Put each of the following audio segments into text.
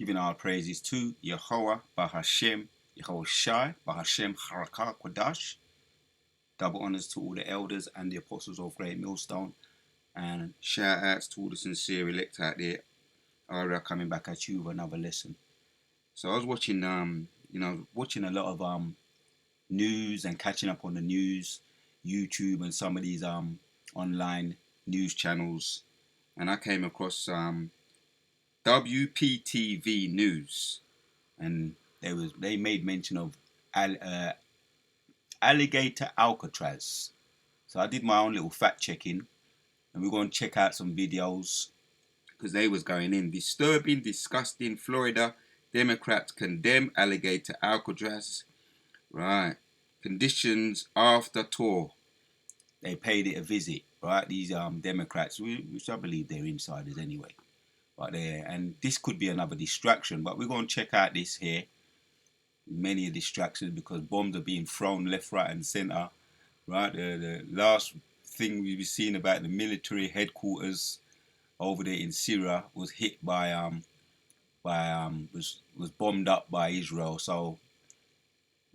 giving our praises to Yahweh Bahashem, Yahweh Shai, Bahashem Harakah Kodash. Double honors to all the elders and the apostles of Great Millstone. And shout outs to all the sincere elect out there. Aria coming back at you with another lesson. So I was watching, watching a lot of news and catching up on the news, YouTube and some of these online news channels, and I came across WPTV News, and they made mention of Alligator Alcatraz. So I did my own little fact checking, and we're going to check out some videos because they was going in. Disturbing, disgusting. Florida Democrats condemn Alligator Alcatraz. Right. Conditions after tour. They paid it a visit. Right. These Democrats, which I believe they're insiders anyway. But and this could be another distraction. But we're going to check out this here. Many distractions because bombs are being thrown left, right, and centre. Right. The last thing we've seen about the military headquarters over there in Syria was hit was bombed up by Israel. So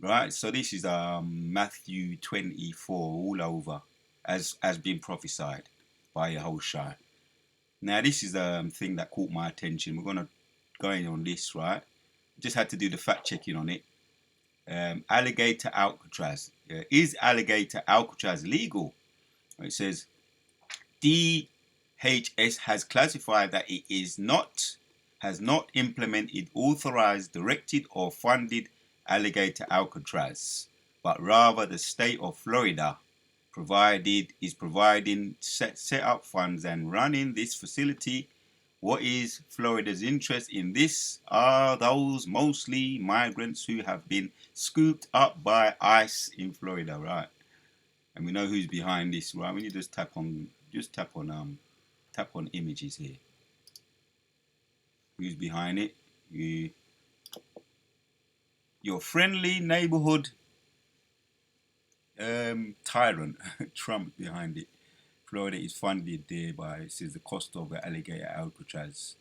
right, so this is Matthew 24 all over, as been prophesied by Yahushua. Now this is a thing that caught my attention. We're gonna go in on this, right? Just had to do the fact checking on it. Alligator Alcatraz. Is Alligator Alcatraz legal? It says DHS has classified that it has not implemented, authorized, directed, or funded Alligator Alcatraz, but rather the state of Florida is providing set up funds and running this facility. What is Florida's interest in this? Are those mostly migrants who have been scooped up by ICE in Florida, right? And we know who's behind this, right? When you just tap on images here. Who's behind it? Your friendly neighborhood tyrant, Trump behind it. Florida is funded there by, it says the cost of the Alligator Alcatraz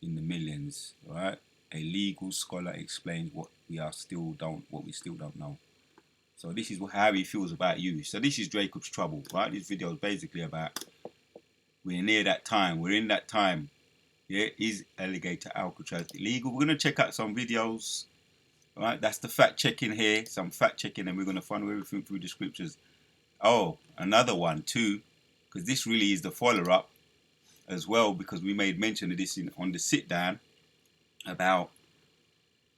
in the millions, right? A legal scholar explains what we still don't know. So this is how he feels about you. So this is Jacob's trouble, right? This video is basically about we're near that time. We're in that time. Yeah, is Alligator Alcatraz illegal? We're gonna check out some videos. Right, that's the fact checking here. Some fact checking, and we're gonna find everything through the scriptures. Oh, another one too, because this really is the follow-up as well. Because we made mention of this on the sit down about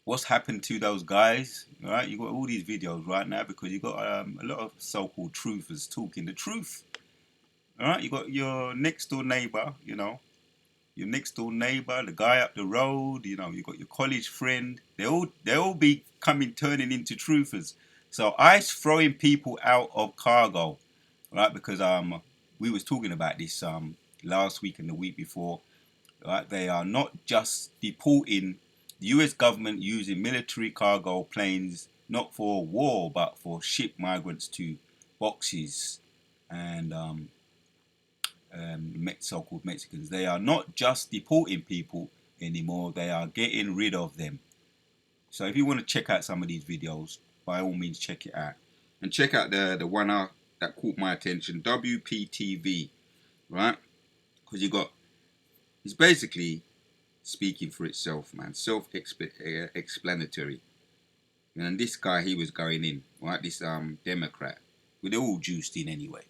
what's happened to those guys. Right, you got all these videos right now because you got a lot of so-called truthers talking the truth. All right, you got your next door neighbor, your next door neighbor, the guy up the road, you got your college friend. They all be turning into truthers. So ICE throwing people out of cargo, right? Because we was talking about this last week and the week before, right? They are not just deporting the U.S. government using military cargo planes, not for war, but for ship migrants to boxes and so-called Mexicans. They are not just deporting people anymore, they are getting rid of them. So if you want to check out some of these videos, by all means check it out. And check out the one that caught my attention, WPTV, right? Because it's basically speaking for itself, man. Self-explanatory. And this guy, he was going in, right? This Democrat. Well, they're all juiced in anyway.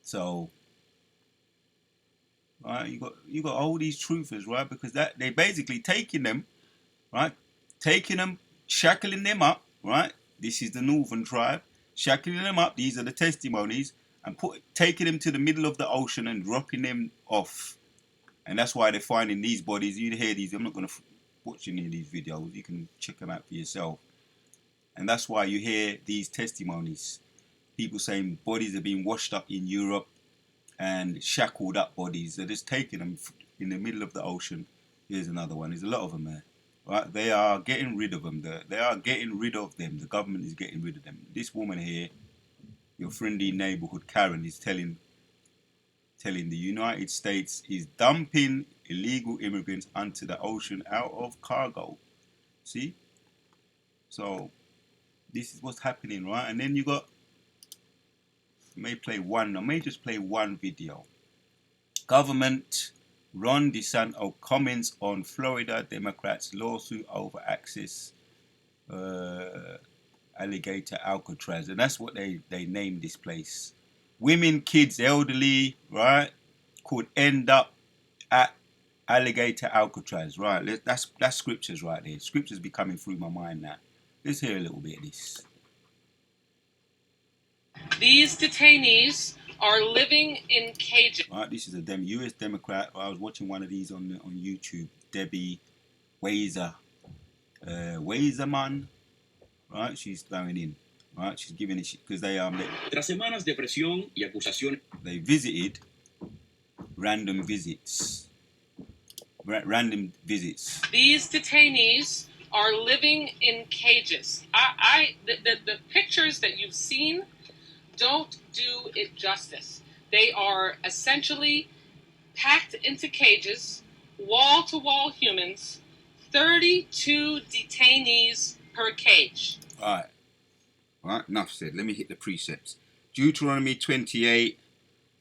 So right, you got all these truthers, right? Because they basically taking them, right? Taking them, shackling them up, right? This is the northern tribe, shackling them up. These are the testimonies, and taking them to the middle of the ocean and dropping them off. And that's why they're finding these bodies. You hear these. I'm not going to watch any of these videos. You can check them out for yourself. And that's why you hear these testimonies. People saying bodies are being washed up in Europe and shackled up bodies. They're just taking them in the middle of the ocean. Here's another one. There's a lot of them there. Right? They are getting rid of them. They are getting rid of them. The government is getting rid of them. This woman here, your friendly neighborhood Karen, is telling telling the United States is dumping illegal immigrants onto the ocean out of cargo. See? So this is what's happening, right? And then you got, I may just play one video. Government Ron DeSantis comments on Florida Democrats lawsuit over access Alligator Alcatraz, and that's what they named this place. Women, kids, elderly, right, could end up at Alligator Alcatraz, right? That's scriptures right there. Scriptures be coming through my mind now. Let's hear a little bit of this. These detainees are living in cages. Right, this is a U.S. Democrat. I was watching one of these on YouTube. Debbie Weiserman. Right, she's going in. Right, she's giving it because Tras semanas de presión y acusaciones. They visited random visits. Random visits. These detainees are living in cages. The pictures that you've seen don't do it justice. They are essentially packed into cages, wall-to-wall humans, 32 detainees per cage. All right, enough said. Let me hit the precepts. Deuteronomy 28,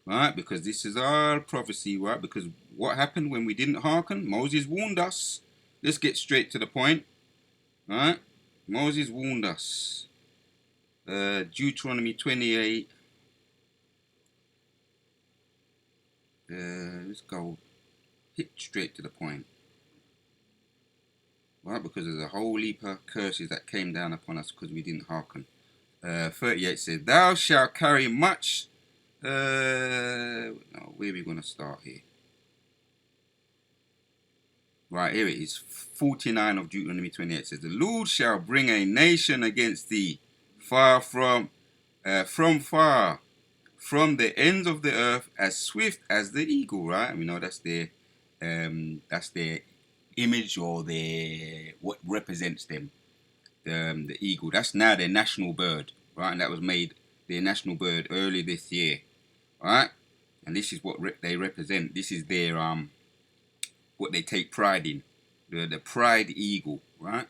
right, because this is our prophecy, right, because what happened when we didn't hearken? Moses warned us. Let's get straight to the point, right? Moses warned us. Deuteronomy 28. Let's go hit straight to the point. Right, because there's a whole heap of curses that came down upon us because we didn't hearken. 38 says, thou shalt carry much. No, where are we going to start here? Right, here it is. 49 of Deuteronomy 28 says, the Lord shall bring a nation against thee, far from far, from the ends of the earth, as swift as the eagle. Right, and we know that's their image, or what represents them. The eagle. That's now their national bird, right? And that was made their national bird early this year, right? And this is what they represent. This is their what they take pride in, the pride eagle, right?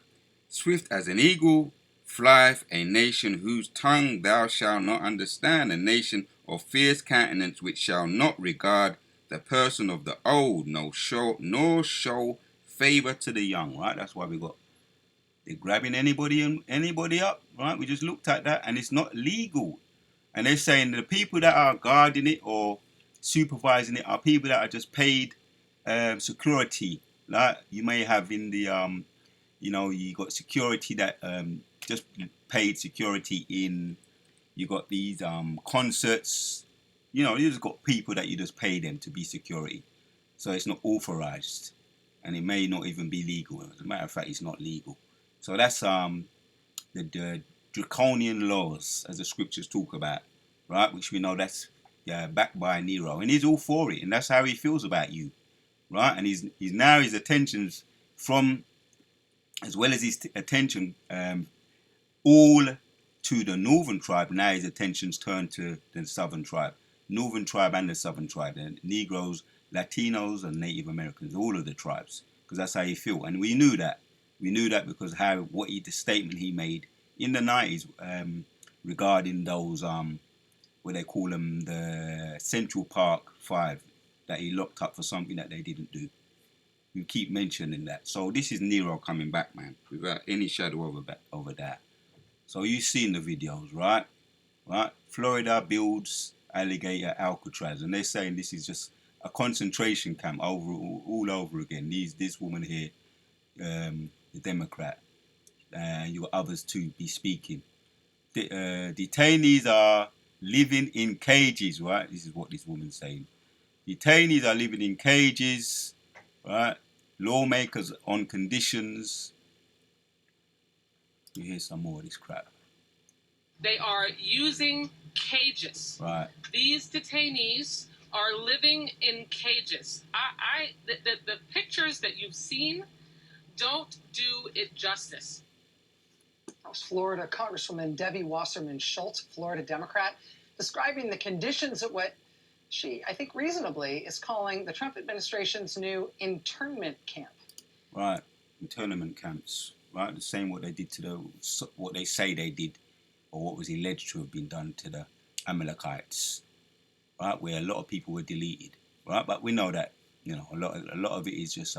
Swift as an eagle flieth a nation whose tongue thou shalt not understand, a nation of fierce countenance which shall not regard the person of the old, nor show favor to the young, right? That's why we got, they're grabbing anybody up, right? We just looked at that, and it's not legal. And they're saying the people that are guarding it or supervising it are people that are just paid security. Like you may have in the, you got security that just paid security in, you got these concerts. You just got people that you just pay them to be security. So it's not authorized. And it may not even be legal. As a matter of fact, it's not legal. So that's the draconian laws, as the scriptures talk about, right? Which we know that's backed by Nero, and he's all for it, and that's how he feels about you, right? And he's now his attentions from, as well as his attention all to the northern tribe. Now his attention's turned to the southern tribe, northern tribe and the southern tribe, and Negroes, Latinos, and Native Americans, all of the tribes, because that's how he feel, and we knew that. We knew that because the statement he made in the 90s regarding those, what they call them, the Central Park 5, that he locked up for something that they didn't do. We keep mentioning that. So this is Nero coming back, man, without any shadow over that. So you've seen the videos, right? Right? Florida builds Alligator Alcatraz, and they're saying this is just a concentration camp all over again. This woman here, the Democrat, and you got others too be speaking. Detainees are living in cages, right? This is what this woman's saying. Detainees are living in cages, right? Lawmakers on conditions. You hear some more of this crap. They are using cages. Right. These detainees are living in cages. The pictures that you've seen don't do it justice. Florida Congresswoman Debbie Wasserman Schultz, Florida Democrat, describing the conditions at what she, I think reasonably, is calling the Trump administration's new internment camp. Right, internment camps. Right, the same what they did to what they say they did, or what was alleged to have been done to the Amalekites. Right, where a lot of people were deleted. Right, but we know that a lot of it is just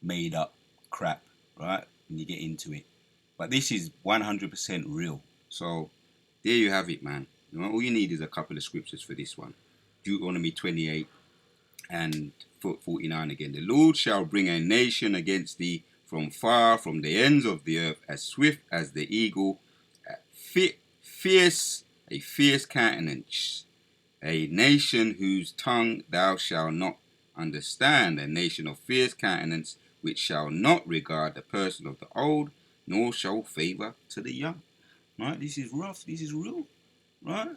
made up crap. Right, when you get into it. But this is 100% real. So there you have it, man. All you need is a couple of scriptures for this one. Deuteronomy 28 and 49 again. The Lord shall bring a nation against thee from far, from the ends of the earth, as swift as the eagle, a fierce countenance, a nation whose tongue thou shalt not understand, a nation of fierce countenance, which shall not regard the person of the old, nor show favor to the young. Right? This is rough. This is real. Right?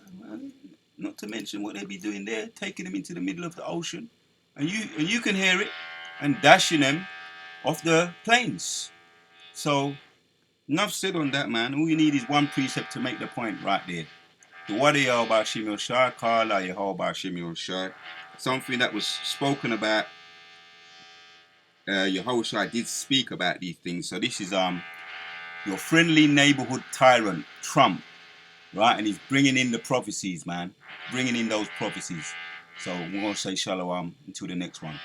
Not to mention what they be doing there, taking them into the middle of the ocean, and you can hear it, and dashing them off the planes. So enough said on that, man. All you need is one precept to make the point right there. The Wadi Yahweh Shimil Shai, Kala Yehovah Shimil Shai. Something that was spoken about. Yehoshua did speak about these things. So this is your friendly neighborhood tyrant, Trump, right? And he's bringing in the prophecies, man. Bringing in those prophecies. So we're going to say shalom until the next one.